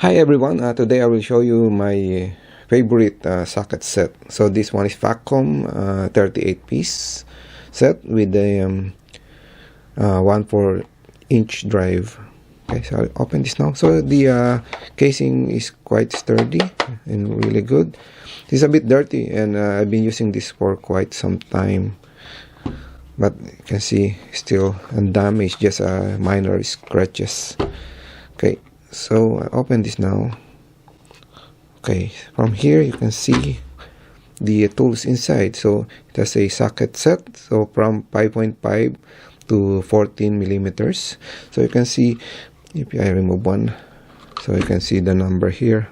Hi everyone, today I will show you my favorite socket set. So this one is Facom 38 piece set with a 1/4-inch drive. Okay, so I'll open this now. So the casing is quite sturdy and really good. It's a bit dirty and I've been using this for quite some time, but you can see still undamaged, just minor scratches. Okay, so I open this now. Okay, from here you can see the tools inside. So it has a socket set, so from 5.5 to 14 millimeters. So you can see, if I remove one, so you can see the number here,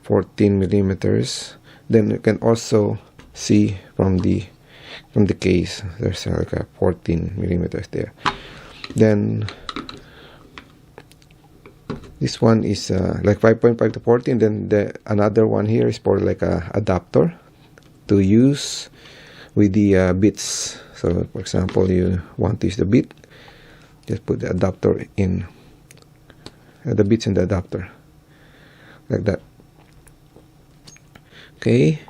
14 millimeters. Then you can also see from the case, there's like a 14 millimeters there. Then this one is like 5.5 to 14. Then another one here is for like a adapter to use with the bits. So for example, you want to use the bit, just put the adapter in, the bits in the adapter, like that. Okay,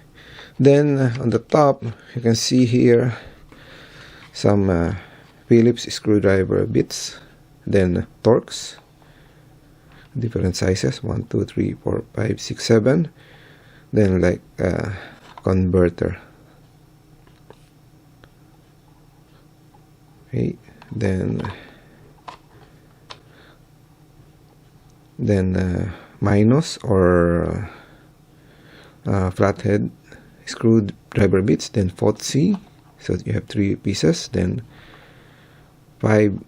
then on the top you can see here some Phillips screwdriver bits, then Torx, different sizes, 1 2 3 4 5 6 7, then like converter. Okay, then minus or flathead screwdriver bits, then FOTC, so you have 3 pieces, then 5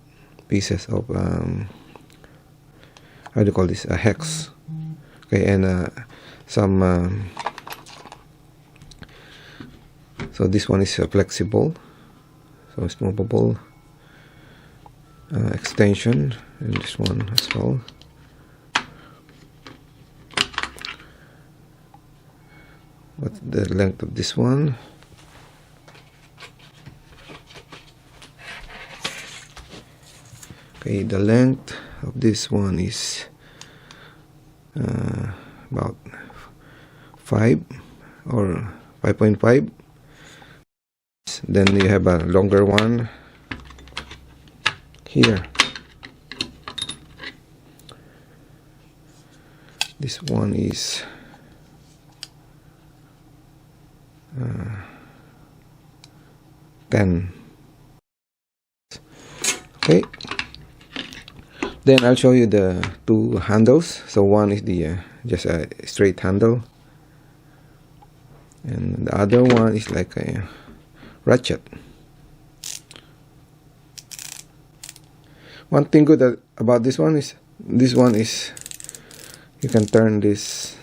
pieces of how do you call this, a hex. Okay, and some so this one is flexible, so it's movable, extension, and this one as well. What's the length of this one? Okay, the length of this one is about 5 or 5.5. Then you have a longer one here. This one is 10. Okay, then I'll show you the 2 handles. So one is the just a straight handle, and the other one is like a ratchet. One thing good about this one is you can turn this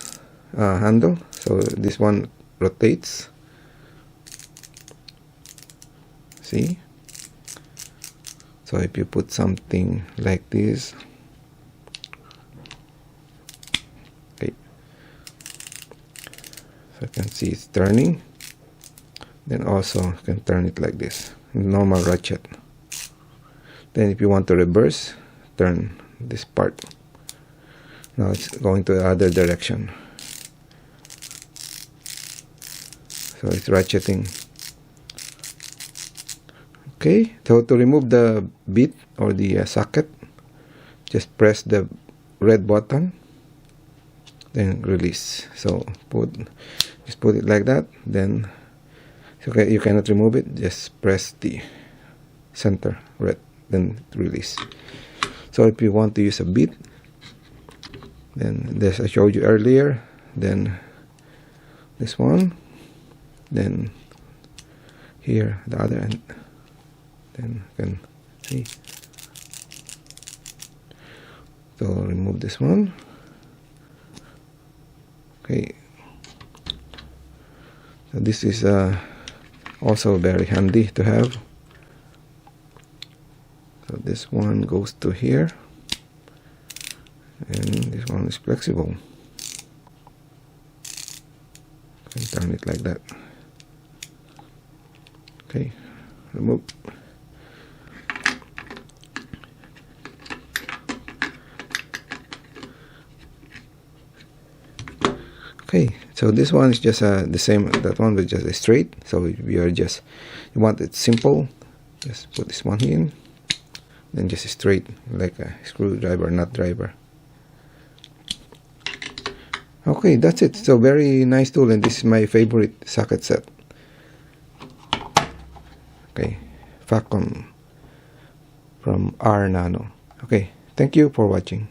handle, so this one rotates. See? So if you put something like this, okay, so you can see it's turning. Then also you can turn it like this, normal ratchet. Then if you want to reverse, turn this part. Now it's going to the other direction. So it's ratcheting. Okay, so to remove the bit or the socket, just press the red button, then release. So just put it like that. Then okay, you cannot remove it. Just press the center red, then release. So if you want to use a bit, then this I showed you earlier. Then this one, then here the other end. Then you can see. So remove this one. Okay. So this is also very handy to have. So this one goes to here, and this one is flexible. You can turn it like that. Okay, remove. Okay, so this one is just the same. That one was just a straight. So we are just, you want it simple, just put this one in, then just straight like a screwdriver, nut driver. Okay, that's it. So very nice tool, and this is my favorite socket set. Okay, Facom from R Nano. Okay, thank you for watching.